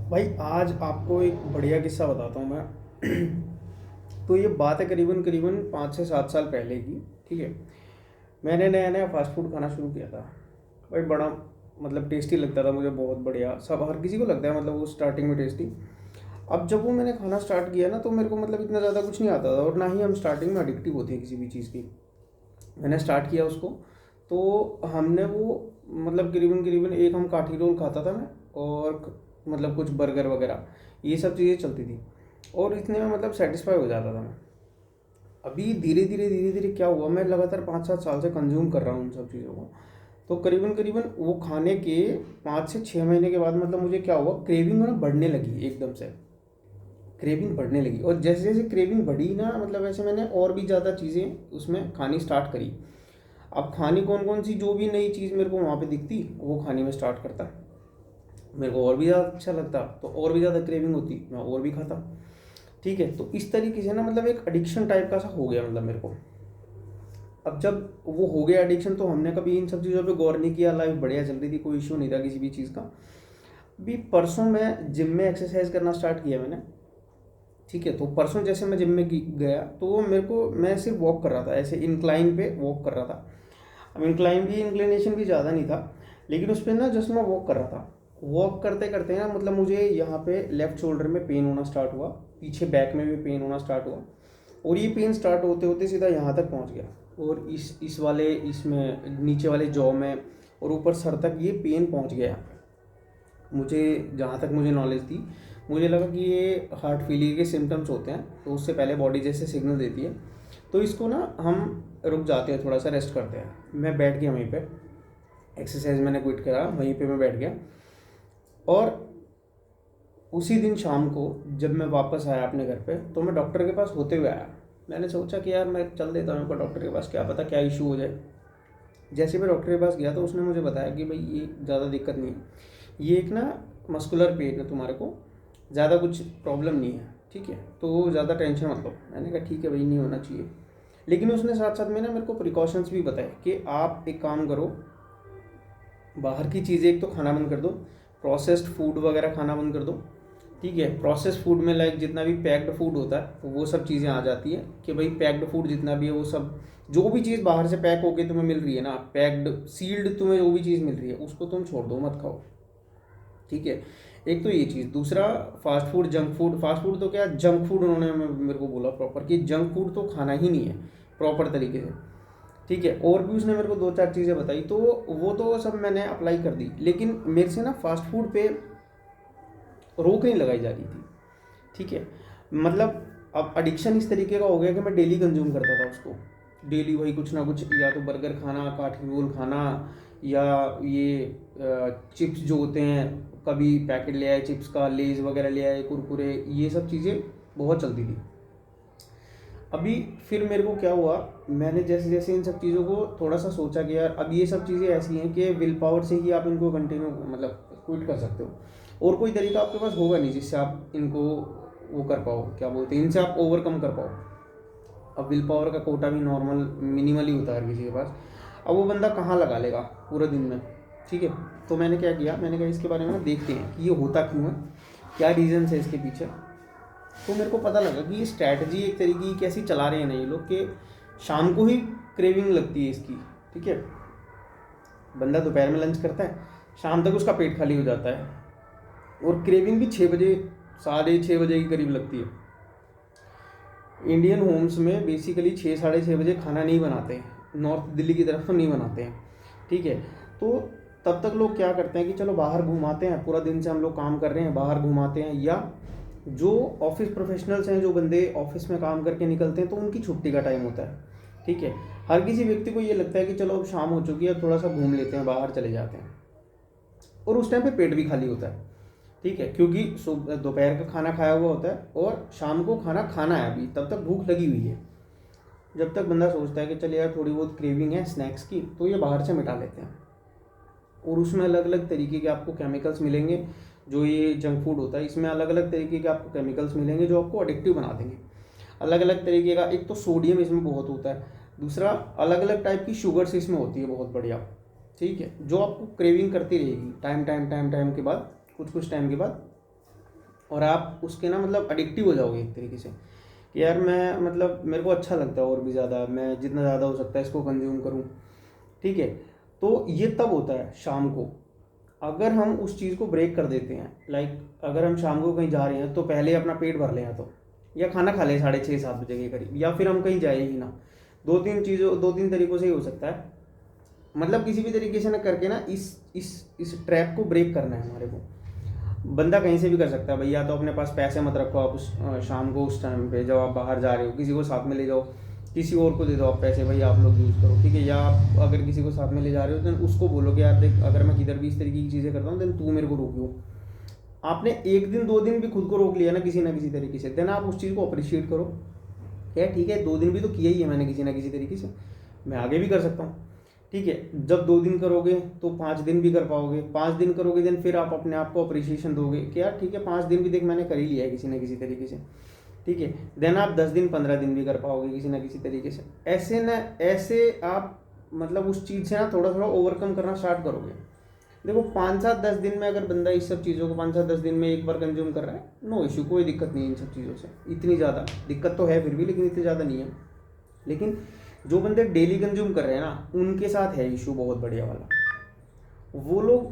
भाई आज आपको एक बढ़िया किस्सा बताता हूँ मैं। तो ये बात है करीबन करीबन 5 से 7 साल पहले की। ठीक है। मैंने नया नया फास्ट फूड खाना शुरू किया था। भाई बड़ा मतलब टेस्टी लगता था मुझे, बहुत बढ़िया, सब हर किसी को लगता है मतलब वो स्टार्टिंग में टेस्टी। अब जब वो मैंने खाना स्टार्ट किया ना तो मेरे को मतलब इतना ज़्यादा कुछ नहीं आता था, और ना ही हम स्टार्टिंग में एडिक्टिव होते हैं किसी भी चीज़ की। मैंने स्टार्ट किया उसको, तो हमने वो मतलब करीबन करीबन एक हम काठी रोल खाता था मैं, और मतलब कुछ बर्गर वगैरह ये सब चीज़ें चलती थी, और इतने में मतलब सेटिस्फाई हो जाता था मैं। अभी धीरे धीरे धीरे धीरे क्या हुआ, मैं लगातार 5-7 साल से कंज्यूम कर रहा हूँ उन सब चीज़ों को। तो करीबन करीबन वो खाने के 5 से 6 महीने के बाद मतलब मुझे क्या हुआ, क्रेविंग ना बढ़ने लगी एकदम से। क्रेविंग बढ़ने लगी, और जैसे जैसे क्रेविंग बढ़ी ना, मतलब ऐसे मैंने और भी ज़्यादा चीज़ें उसमें खानी स्टार्ट करी। अब खानी कौन कौन सी, जो भी नई चीज़ मेरे को वहाँ पे दिखती वो खानी में स्टार्ट करता। मेरे को और भी ज़्यादा अच्छा लगता तो और भी ज़्यादा क्रेविंग होती, मैं और भी खाता। ठीक है। तो इस तरीके से ना मतलब एक एडिक्शन टाइप का सा हो गया मतलब मेरे को। अब जब वो हो गया एडिक्शन, तो हमने कभी इन सब चीज़ों पे गौर नहीं किया, लाइफ बढ़िया चल रही थी, कोई इशू नहीं था किसी भी चीज़ का। अभी परसों मैं जिम में एक्सरसाइज करना स्टार्ट किया मैंने। ठीक है। तो परसों जैसे मैं जिम में गया तो मेरे को, मैं सिर्फ वॉक कर रहा था, ऐसे इंक्लाइन पे वॉक कर रहा था। अब इंक्लाइन भी, इंक्लिनेशन भी ज़्यादा नहीं था, लेकिन उस पर ना जस्ट मैं वॉक कर रहा था। वॉक करते करते ना मतलब मुझे यहाँ पे लेफ्ट शोल्डर में पेन होना स्टार्ट हुआ, पीछे बैक में भी पेन होना स्टार्ट हुआ, और ये पेन स्टार्ट होते होते सीधा यहाँ तक पहुँच गया, और इस वाले इसमें नीचे वाले जॉ में और ऊपर सर तक ये पेन पहुँच गया। मुझे जहाँ तक मुझे नॉलेज थी, मुझे लगा कि ये हार्ट फेलियर के सिम्टम्स होते हैं, तो उससे पहले बॉडी जैसे सिग्नल देती है, तो इसको ना हम रुक जाते हैं, थोड़ा सा रेस्ट करते हैं। मैं बैठ गया वहीं पे, एक्सरसाइज मैंने क्विट करा, वहीं पे मैं बैठ गया। और उसी दिन शाम को जब मैं वापस आया अपने घर पे, तो मैं डॉक्टर के पास होते हुए आया। मैंने सोचा कि यार मैं चल देता हूँ डॉक्टर के पास, क्या पता क्या इशू हो जाए। जैसे मैं डॉक्टर के पास गया तो उसने मुझे बताया कि भाई ये ज़्यादा दिक्कत नहीं है, ये एक ना मस्कुलर पेन है तुम्हारे को, ज़्यादा कुछ प्रॉब्लम नहीं है। ठीक है, तो ज़्यादा टेंशन मत लो। मैंने कहा ठीक है भाई, नहीं होना चाहिए। लेकिन उसने साथ साथ में ना मेरे को प्रिकॉशंस भी बताए कि आप एक काम करो, बाहर की चीज़ें एक तो खाना बंद कर दो, प्रोसेस्ड फूड वगैरह खाना बंद कर दो। ठीक है। प्रोसेस्ड फूड में लाइक जितना भी पैक्ड फूड होता है तो वो सब चीज़ें आ जाती है कि भाई पैक्ड फूड जितना भी है वो सब, जो भी चीज़ बाहर से पैक होके तुम्हें मिल रही है ना, पैक्ड सील्ड तुम्हें जो भी चीज़ मिल रही है उसको तुम छोड़ दो, मत खाओ। ठीक है। एक तो ये चीज़, दूसरा fast food, junk food, fast food तो क्या, जंक फूड उन्होंने मेरे को बोला प्रॉपर कि जंक फूड तो खाना ही नहीं है प्रॉपर तरीके से। ठीक है। और भी उसने मेरे को 2-4 चीज़ें बताई, तो वो तो सब मैंने अप्लाई कर दी, लेकिन मेरे से ना फास्ट फूड पे रोक नहीं लगाई जा रही थी। ठीक है। मतलब अब एडिक्शन इस तरीके का हो गया कि मैं डेली कंज्यूम करता था उसको। डेली वही कुछ ना कुछ, या तो बर्गर खाना, काठी रोल खाना, या ये चिप्स जो होते हैं, कभी पैकेट ले आए चिप्स का, लेज वगैरह ले आए, कुरकुरे, ये सब चीज़ें बहुत चलती थी। अभी फिर मेरे को क्या हुआ, मैंने जैसे जैसे इन सब चीज़ों को थोड़ा सा सोचा कि यार अब ये सब चीज़ें ऐसी हैं कि विल पावर से ही आप इनको कंटिन्यू मतलब क्विट कर सकते हो, और कोई तरीका आपके पास होगा नहीं जिससे आप इनको वो कर पाओ, क्या बोलते हैं, इनसे आप ओवरकम कर पाओ। अब विल पावर का कोटा भी नॉर्मल मिनिमल ही होता है हर किसी के पास। अब वो बंदा कहाँ लगा लेगा पूरे दिन में। ठीक है। तो मैंने क्या किया, मैंने कहा इसके बारे में ना देखते हैं कि ये होता क्यों है, क्या रीज़न्स है इसके पीछे। तो मेरे को पता लगा कि ये स्ट्रैटेजी एक तरीके की कैसी चला रहे हैं ना ये लोग, कि शाम को ही क्रेविंग लगती है इसकी। ठीक है। बंदा दोपहर में लंच करता है, शाम तक उसका पेट खाली हो जाता है, और क्रेविंग भी 6 बजे, 6:30 बजे के करीब लगती है। इंडियन होम्स में बेसिकली 6-6:30 बजे खाना नहीं बनाते हैं, नॉर्थ दिल्ली की तरफ तो नहीं बनाते हैं। ठीक है। तो तब तक लोग क्या करते हैं कि चलो बाहर घुमाते हैं, पूरा दिन से हम लोग काम कर रहे हैं, बाहर घुमाते हैं, या जो ऑफिस प्रोफेशनल्स हैं, जो बंदे ऑफिस में काम करके निकलते हैं तो उनकी छुट्टी का टाइम होता है। ठीक है। हर किसी व्यक्ति को ये लगता है कि चलो अब शाम हो चुकी है, अब थोड़ा सा घूम लेते हैं, बाहर चले जाते हैं, और उस टाइम पे पेट भी खाली होता है। ठीक है, क्योंकि दोपहर का खाना खाया हुआ होता है और शाम को खाना खाना है, अभी तब तक भूख लगी हुई है। जब तक बंदा सोचता है कि चल यार थोड़ी बहुत क्रेविंग है स्नैक्स की, तो ये बाहर से मिटा लेते हैं, और उसमें अलग अलग तरीके के आपको केमिकल्स मिलेंगे। जो ये जंक फूड होता है इसमें अलग अलग तरीके के आपको केमिकल्स मिलेंगे जो आपको एडिक्टिव बना देंगे। अलग अलग तरीके का, एक तो सोडियम इसमें बहुत होता है, दूसरा अलग अलग टाइप की शुगर्स इसमें होती है बहुत बढ़िया। ठीक है। जो आपको क्रेविंग करती रहेगी टाइम टाइम टाइम टाइम के बाद, कुछ कुछ टाइम के बाद और आप उसके ना मतलब एडिक्टिव हो जाओगे एक तरीके से कि यार मैं मतलब मेरे को अच्छा लगता है और भी ज़्यादा, मैं जितना ज़्यादा हो सकता है इसको कंज्यूम करूँ। ठीक है, तो ये तब होता है शाम को, अगर हम उस चीज़ को ब्रेक कर देते हैं। लाइक अगर हम शाम को कहीं जा रहे हैं तो पहले अपना पेट भर लें, या खाना खा लें 6:30-7 बजे के करीब, या फिर हम कहीं जाए ही ना। 2-3 तरीक़ों से ही हो सकता है, मतलब किसी भी तरीके से ना करके ना इस ट्रैप को ब्रेक करना है हमारे को। बंदा कहीं से भी कर सकता है भैया, तो अपने पास पैसे मत रखो आप उस शाम को, उस टाइम पे जब आप बाहर जा रहे हो, किसी को साथ में ले जाओ, किसी और को दे दो आप पैसे, भाई आप लोग यूज़ करो, ठीक है। या आप अगर किसी को साथ में ले जा रहे हो तो उसको बोलो कि यार देख, अगर मैं किधर भी इस तरीके की चीज़ें करता हूँ देन तू मेरे को रोकियो। आपने 1 दिन 2 दिन भी खुद को रोक लिया ना किसी तरीके से, देन आप उस चीज़ को अप्रिशिएट करो, क्या ठीक है 2 दिन भी तो किया ही है मैंने किसी ना किसी तरीके से, मैं आगे भी कर सकता हूँ। ठीक है, जब 2 दिन करोगे तो 5 दिन भी कर पाओगे, 5 दिन करोगे देन फिर आप अपने आप को अप्रिशिएशन दोगे कि यार ठीक है 5 दिन भी देख मैंने कर ही लिया है किसी ना किसी तरीके से। ठीक है, देन आप 10 दिन 15 दिन भी कर पाओगे किसी ना किसी तरीके से। ऐसे आप मतलब उस चीज़ से ना थोड़ा थोड़ा ओवरकम करना स्टार्ट करोगे। देखो 5-7-10 दिन में अगर बंदा इस सब चीज़ों को 5-7-10 दिन में एक बार कंज्यूम कर रहा है, नो इशू, कोई दिक्कत नहीं है इन सब चीज़ों से। इतनी ज़्यादा दिक्कत तो है फिर भी, लेकिन इतनी ज़्यादा नहीं है। लेकिन जो बंदे डेली कंज्यूम कर रहे हैं ना, उनके साथ है इशू बहुत बढ़िया वाला। वो लोग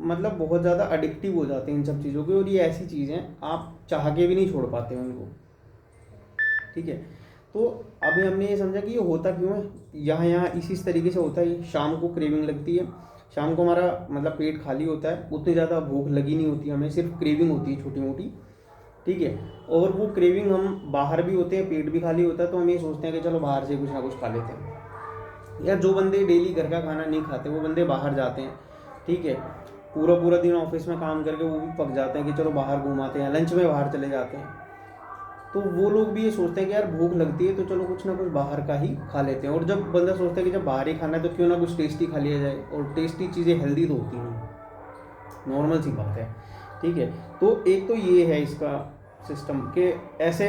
मतलब बहुत ज़्यादा अडिक्टिव हो जाते हैं इन सब चीज़ों के, और ये ऐसी चीज़ हैं आप चाह के भी नहीं छोड़ पाते हैं उनको। ठीक है, तो अभी हमने ये समझा कि ये होता क्यों है, यहाँ इस तरीके से होता है। शाम को क्रेविंग लगती है, शाम को हमारा मतलब पेट खाली होता है, उतनी ज़्यादा भूख लगी नहीं होती हमें, सिर्फ क्रेविंग होती है छोटी मोटी। ठीक है, और वो क्रेविंग हम बाहर भी होते हैं, पेट भी खाली होता है, तो हम ये सोचते हैं कि चलो बाहर से कुछ ना कुछ खा लेते हैं। या जो बंदे डेली घर का खाना नहीं खाते वो बंदे बाहर जाते हैं, ठीक है, पूरा पूरा दिन ऑफिस में काम करके वो भी पक जाते हैं कि चलो बाहर घुमाते हैं, लंच में बाहर चले जाते हैं। तो वो लोग भी ये सोचते हैं कि यार भूख लगती है तो चलो कुछ ना कुछ बाहर का ही खा लेते हैं। और जब बंदा सोचता है कि जब बाहर ही खाना है तो क्यों ना कुछ टेस्टी खा लिया जाए, और टेस्टी चीज़ें हेल्दी तो होती नहीं, नॉर्मल सी बात है। ठीक है, तो एक तो ये है इसका सिस्टम कि ऐसे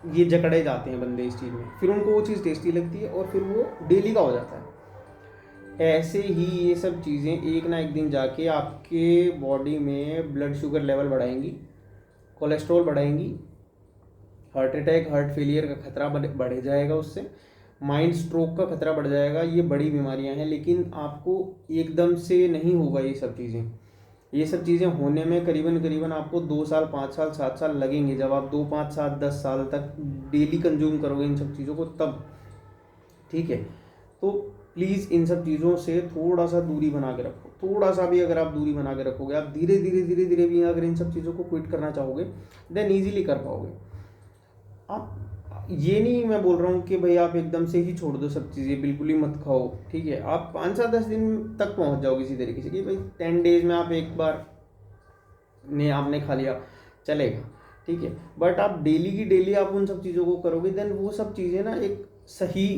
ये जकड़े जाते हैं बंदे इस चीज़ में, फिर उनको वो चीज़ टेस्टी लगती है और फिर वो डेली का हो जाता है। ऐसे ही ये सब चीज़ें एक ना एक दिन जाके आपके बॉडी में ब्लड शुगर लेवल बढ़ाएंगी, कोलेस्ट्रॉल बढ़ाएंगी, हार्ट अटैक हार्ट फेलियर का खतरा बढ़ जाएगा, उससे माइंड स्ट्रोक का खतरा बढ़ जाएगा। ये बड़ी बीमारियां हैं, लेकिन आपको एकदम से नहीं होगा ये सब चीज़ें। ये सब चीज़ें होने में करीबन करीबन आपको 2 साल 5 साल 7 साल लगेंगे, जब आप 2 5 7 10 साल तक डेली कंज्यूम करोगे इन सब चीज़ों को तब। ठीक है, तो प्लीज़ इन सब चीज़ों से थोड़ा सा दूरी बना के रखो, थोड़ा सा भी अगर आप दूरी बना के रखोगे, आप धीरे धीरे भी अगर इन सब चीज़ों को क्विट करना चाहोगे देन ईजिली कर पाओगे आप। ये नहीं मैं बोल रहा हूँ कि भाई आप एकदम से ही छोड़ दो सब चीज़ें, बिल्कुल ही मत खाओ। ठीक है, आप 5-7-10 दिन तक पहुँच जाओ किसी तरीके से कि भाई 10 डेज में आप एक बार ने आपने खा लिया चलेगा। ठीक है, बट आप डेली की डेली आप उन सब चीज़ों को करोगे देन वो सब चीज़ें ना एक सही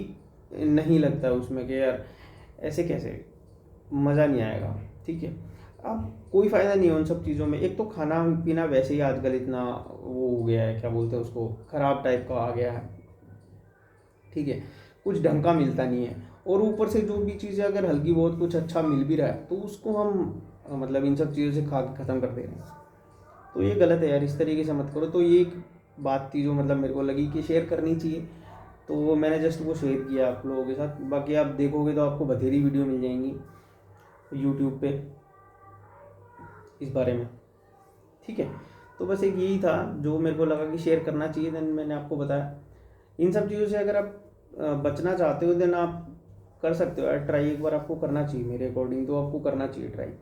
नहीं लगता है उसमें कि यार ऐसे कैसे, मज़ा नहीं आएगा। ठीक है, अब कोई फ़ायदा नहीं है उन सब चीज़ों में। एक तो खाना पीना वैसे ही आजकल इतना वो हो गया है, क्या बोलते हैं उसको, ख़राब टाइप का आ गया है। ठीक है, कुछ ढंग का मिलता नहीं है, और ऊपर से जो भी चीज़ें अगर हल्की बहुत कुछ अच्छा मिल भी रहा है तो उसको हम मतलब इन सब चीज़ों से खा के ख़त्म कर दे रहे हैं। तो ये गलत है यार, इस तरीके से मत करो। तो ये एक बात थी जो मतलब मेरे को लगी कि शेयर करनी चाहिए, तो मैंने जस्ट वो शेयर किया आप लोगों के साथ। बाकी आप देखोगे तो आपको बथेरी वीडियो मिल जाएंगी यूट्यूब पे इस बारे में। ठीक है, तो बस एक यही था जो मेरे को लगा कि शेयर करना चाहिए, देन मैंने आपको बताया। इन सब चीज़ों से अगर आप बचना चाहते हो देन आप कर सकते हो यार ट्राई, एक बार आपको करना चाहिए, मेरे अकॉर्डिंग तो आपको करना चाहिए ट्राई।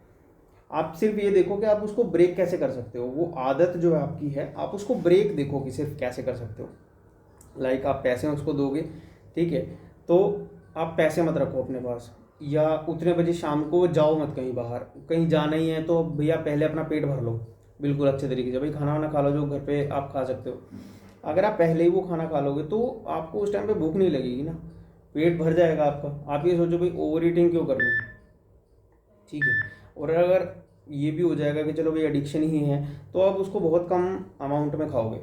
आप सिर्फ ये देखो कि आप उसको ब्रेक कैसे कर सकते हो, वो आदत जो है आपकी है आप उसको ब्रेक देखो कि सिर्फ कैसे कर सकते हो। लाइक आप पैसे उसको दोगे, ठीक है, तो आप पैसे मत रखो अपने पास, या उतने बजे शाम को जाओ मत कहीं बाहर, कहीं जाना ही है तो भैया पहले अपना पेट भर लो बिल्कुल अच्छे तरीके से। भाई खाना वाना खा लो जो घर पे आप खा सकते हो, अगर आप पहले ही वो खाना खा लोगे तो आपको उस टाइम पे भूख नहीं लगेगी ना, पेट भर जाएगा आपका। आप ये सोचो भाई ओवर ईटिंग क्यों करनी है। ठीक है, और अगर ये भी हो जाएगा कि चलो भाई एडिक्शन ही है तो आप उसको बहुत कम अमाउंट में खाओगे।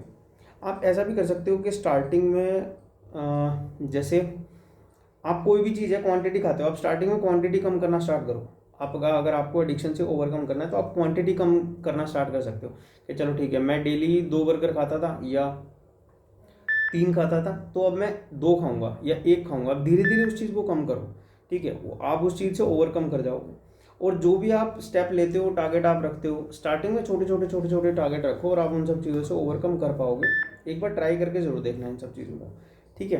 आप ऐसा भी कर सकते हो कि स्टार्टिंग में जैसे आप कोई भी चीज़ है क्वांटिटी खाते हो, आप स्टार्टिंग में क्वांटिटी कम करना स्टार्ट करो। आपका अगर आपको एडिक्शन से ओवरकम करना है तो आप क्वांटिटी कम करना स्टार्ट कर सकते हो कि चलो ठीक है, मैं डेली 2 बर्गर खाता था या 3 खाता था, तो अब मैं 2 खाऊंगा या 1 खाऊंगा। अब धीरे धीरे उस चीज़ को कम करो, ठीक है, वो आप उस चीज़ से ओवरकम कर जाओगे। और जो भी आप स्टेप लेते हो, टारगेट आप रखते हो, स्टार्टिंग में छोटे छोटे टारगेट रखो और आप उन सब चीज़ों से ओवरकम कर पाओगे। एक बार ट्राई करके जरूर देखना इन सब चीज़ों को, ठीक है।